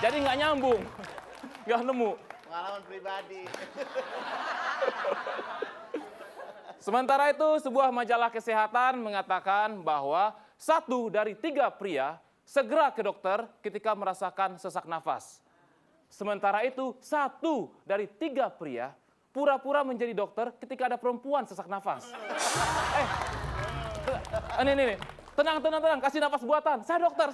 Jadi nggak nyambung. Nggak nemu. Pengalaman pribadi. Sementara itu, sebuah majalah kesehatan mengatakan bahwa 1 dari 3 pria segera ke dokter ketika merasakan sesak nafas. Sementara itu, 1 dari 3 pria pura-pura menjadi dokter ketika ada perempuan sesak nafas. Ini. Tenang, kasih nafas buatan. Saya dokter.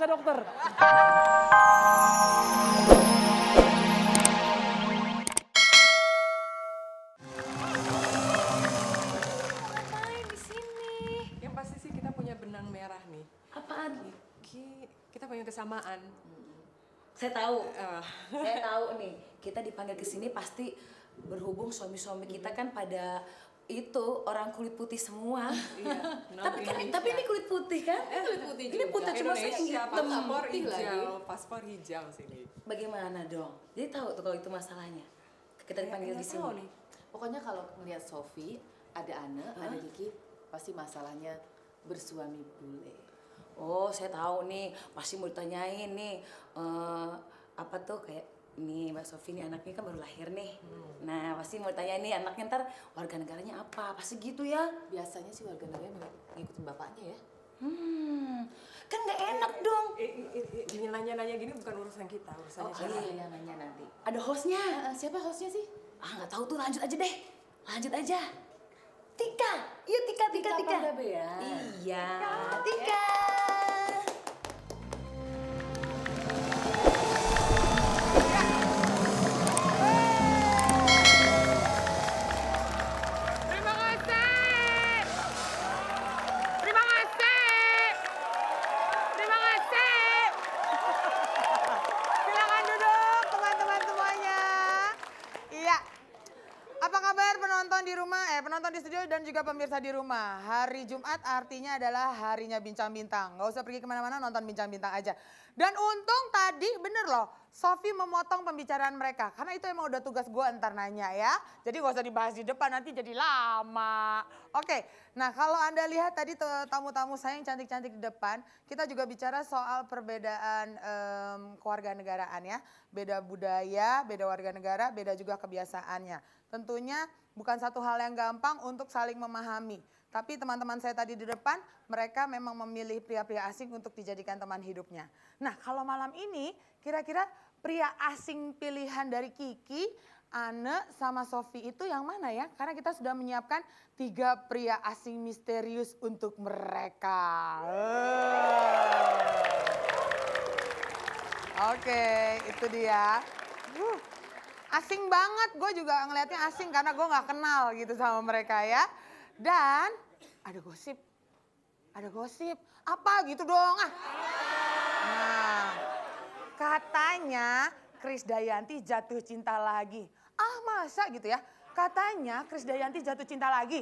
Ngapain di sini? Yang pasti sih kita punya benang merah nih. Apaan? Kita punya kesamaan. Saya tahu. Saya tahu nih. Kita dipanggil ke sini pasti berhubung suami-suami kita kan pada itu orang kulit putih semua. Iya. Tapi ini kulit putih kan? Kulit putih Ini putih cuma saya Indonesia, hitam. paspor Putih lagi. hijau, paspor hijau sini. Bagaimana dong? Jadi tahu tuh kalau itu masalahnya. Kita dipanggil di Nggak tahu sini. nih. Pokoknya kalau ngelihat Sofi, ada Ana, ada Kiki, pasti masalahnya bersuami bule. Oh, saya tahu nih. Pasti mau ditanyain nih. Apa tuh kayak nih Mbak Sofi nih anaknya kan baru lahir nih. Nah, pasti mau ditanya nih anaknya ntar warga negaranya apa? Pasti gitu ya. Biasanya sih warga negara ngikutin bapaknya ya. Kan nggak enak dong. Ini nanya-nanya gini bukan urusan kita, urusannya Oh, siapa. iya yang nanya nanti. Ada hostnya. Siapa hostnya sih? Nggak tahu tuh, lanjut aja deh. Lanjut aja. Tika. Yuk Tika. Panggabean. Iya, Tika. Terima kasih. Terima kasih. Terima kasih. Silakan duduk teman-teman semuanya. Iya. Apa kabar penonton di rumah, penonton di studio dan juga pemirsa di rumah. Hari Jumat artinya adalah harinya Bincang Bintang. Gak usah pergi kemana-mana, nonton Bincang Bintang aja. Dan untung tadi bener loh, Sofi memotong pembicaraan mereka. Karena itu emang udah tugas gue ntar nanya ya. Jadi gak usah dibahas di depan, nanti jadi lama. Oke, nah kalau Anda lihat tadi tamu-tamu saya yang cantik-cantik di depan. Kita juga bicara soal perbedaan kewarganegaraan ya. Beda budaya, beda warga negara, beda juga kebiasaannya. Tentunya bukan satu hal yang gampang untuk saling memahami. Tapi teman-teman saya tadi di depan, mereka memang memilih pria-pria asing untuk dijadikan teman hidupnya. Nah kalau malam ini kira-kira pria asing pilihan dari Kiki, Ane, sama Sofi itu yang mana ya? Karena kita sudah menyiapkan 3 pria asing misterius untuk mereka. Oke, itu dia. Asing banget, gue juga ngelihatnya asing karena gue gak kenal gitu sama mereka ya. Dan ada gosip. Apa gitu dong ah. Nah, katanya Krisdayanti jatuh cinta lagi. Ah masa gitu ya? Katanya Krisdayanti jatuh cinta lagi.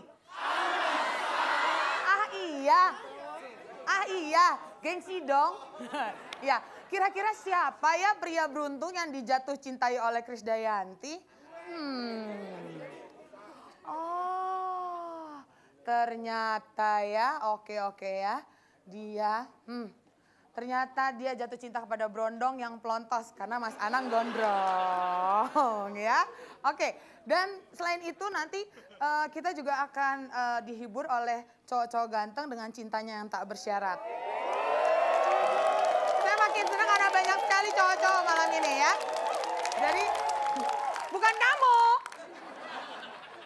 Ah iya, gengsi dong. Ya, kira-kira siapa ya pria beruntung yang dijatuh cintai oleh Krisdayanti? Oh, ternyata ya, oke ya. Dia, ternyata dia jatuh cinta kepada Brondong yang pelontos karena Mas Anang gondrong ya. Oke, dan selain itu nanti kita juga akan dihibur oleh cowok-cowok ganteng dengan cintanya yang tak bersyarat. Saya makin senang karena banyak sekali cowok-cowok malam ini ya. Jadi bukan kamu,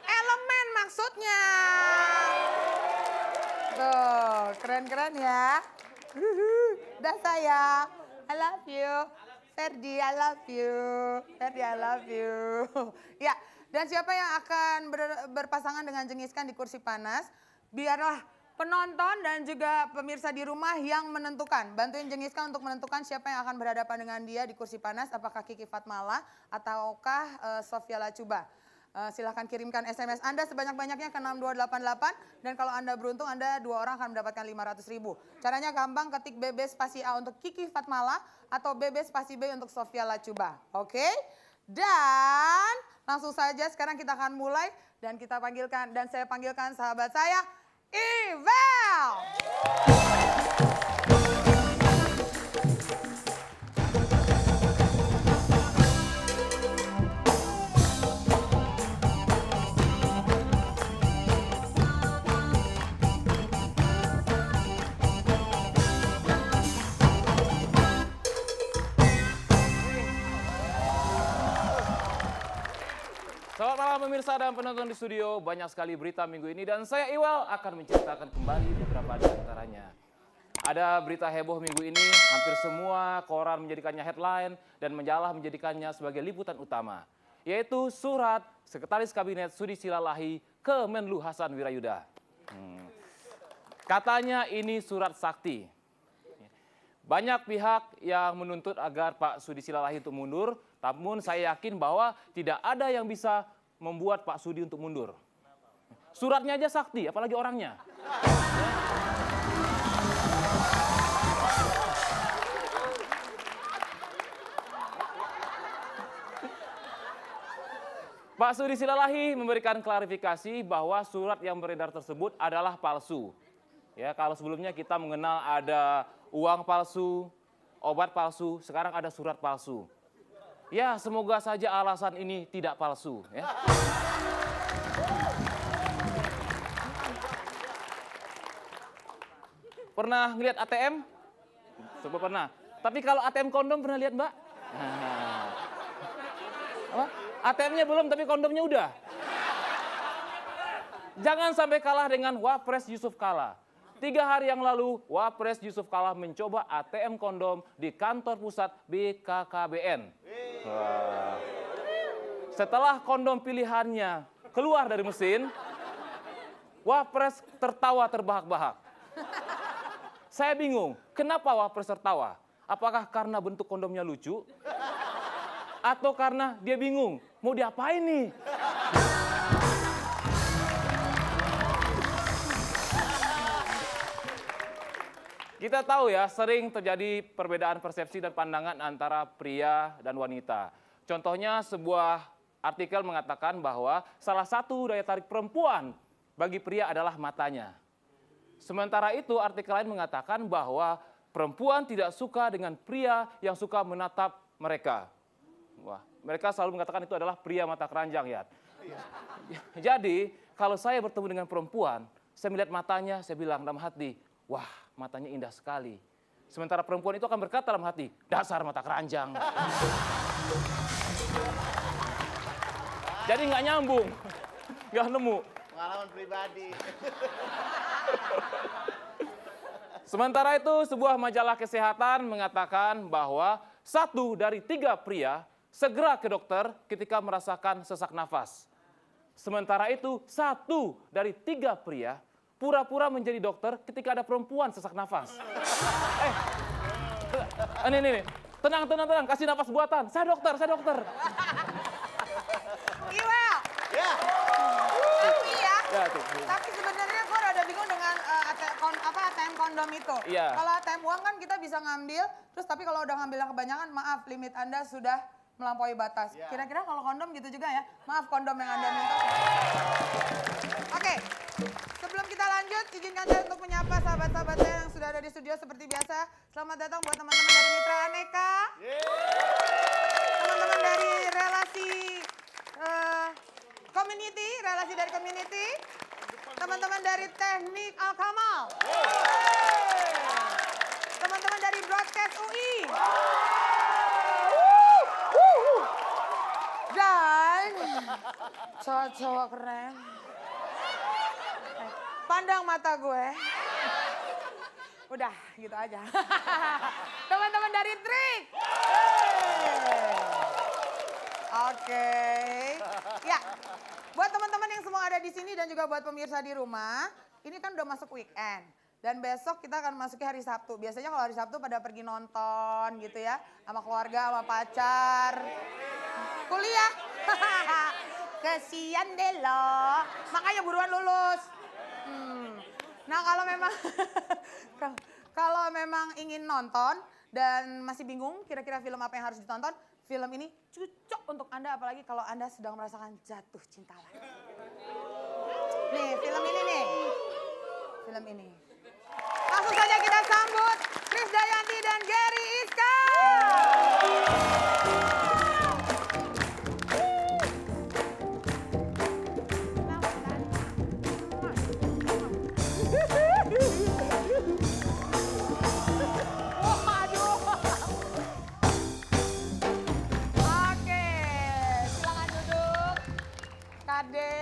elemen maksudnya. Tuh, keren-keren ya. Dah sayang, I love you. Ferdi, I love you. Ferdi, I love you. Ya, dan siapa yang akan berpasangan dengan Jengiskan di kursi panas? Biarlah penonton dan juga pemirsa di rumah yang menentukan. Bantuin Jengiskan untuk menentukan siapa yang akan berhadapan dengan dia di kursi panas. Apakah Kiki Fatmala ataukah Sofia Lacuba. Silahkan kirimkan SMS Anda sebanyak-banyaknya ke 6288. Dan kalau Anda beruntung, Anda 2 orang akan mendapatkan 500.000. Caranya gampang, ketik BB spasi A untuk Kiki Fatmala atau BB spasi B untuk Sofia Lacuba. Oke? Dan langsung saja sekarang kita akan mulai dan kita panggilkan dan saya panggilkan sahabat saya, Ivel. Pemirsa dan penonton di studio, banyak sekali berita minggu ini dan saya Iwal akan menceritakan kembali beberapa di antaranya. Ada berita heboh minggu ini, hampir semua koran menjadikannya headline dan majalah menjadikannya sebagai liputan utama, yaitu surat Sekretaris Kabinet Sudi Silalahi ke Menlu Hasan Wirayuda. Katanya ini surat sakti. Banyak pihak yang menuntut agar Pak Sudi Silalahi untuk mundur, namun saya yakin bahwa tidak ada yang bisa membuat Pak Sudi untuk mundur. Suratnya aja sakti, apalagi orangnya. Pak Sudi Silalahi memberikan klarifikasi bahwa surat yang beredar tersebut adalah palsu. Ya, kalau sebelumnya kita mengenal ada uang palsu, obat palsu, sekarang ada surat palsu. Ya, semoga saja alasan ini tidak palsu. Ya. Pernah ngeliat ATM? Coba pernah. Tapi kalau ATM kondom pernah lihat, Mbak? Apa? ATM-nya belum, tapi kondomnya udah. Jangan sampai kalah dengan Wapres Yusuf Kala. 3 hari yang lalu, Wapres Yusuf Kala mencoba ATM kondom di kantor pusat BKKBN. Setelah kondom pilihannya keluar dari mesin, Wapres tertawa terbahak-bahak. Saya bingung, kenapa Wapres tertawa? Apakah karena bentuk kondomnya lucu? Atau karena dia bingung, mau diapain nih? Kita tahu ya, sering terjadi perbedaan persepsi dan pandangan antara pria dan wanita. Contohnya sebuah artikel mengatakan bahwa salah satu daya tarik perempuan bagi pria adalah matanya. Sementara itu artikel lain mengatakan bahwa perempuan tidak suka dengan pria yang suka menatap mereka. Wah, mereka selalu mengatakan itu adalah pria mata keranjang ya. Jadi kalau saya bertemu dengan perempuan, saya melihat matanya, saya bilang dalam hati, wah, matanya indah sekali. Sementara perempuan itu akan berkata dalam hati, dasar mata keranjang. Jadi nggak nyambung, nggak nemu. Pengalaman pribadi. Sementara itu, sebuah majalah kesehatan mengatakan bahwa 1 dari 3 pria segera ke dokter ketika merasakan sesak nafas. Sementara itu, 1 dari 3 pria pura-pura menjadi dokter ketika ada perempuan sesak nafas. Ini. Tenang, kasih nafas buatan. Saya dokter. Iwel. Ya. Tapi ya, Ya, tuh. tapi sebenarnya gue rada bingung dengan ATM kondom itu. Iya. Kalau ATM uang kan kita bisa ngambil, terus tapi kalau udah ngambil yang kebanyakan, maaf, limit Anda sudah melampaui batas. Iya. Kira-kira kalau kondom gitu juga ya? Maaf, kondom yang Anda minta. Oke, sebelum kita lanjut, izinkan saya untuk menyapa sahabat-sahabat saya yang sudah ada di studio seperti biasa. Selamat datang buat teman-teman dari Mitra Aneka. Teman-teman dari relasi relasi dari community. Teman-teman dari teknik Al-Kamal. Teman-teman dari broadcast UI. Dan cowok-cowok keren. Pandang mata gue. Udah, gitu aja. Teman-teman dari Trik. Oke. Ya, buat teman-teman yang semua ada di sini dan juga buat pemirsa di rumah, ini kan udah masuk weekend. Dan besok kita akan masuki hari Sabtu. Biasanya kalau hari Sabtu pada pergi nonton gitu ya, sama keluarga, sama pacar. Kuliah. Kesian deh lo. Makanya buruan lulus. Nah kalau memang ingin nonton dan masih bingung kira-kira film apa yang harus ditonton, film ini cocok untuk Anda apalagi kalau Anda sedang merasakan jatuh cinta lagi. Nih, film ini nih. Film ini. Langsung saja kita sambut Krisdayanti dan Gary Iska. Ade.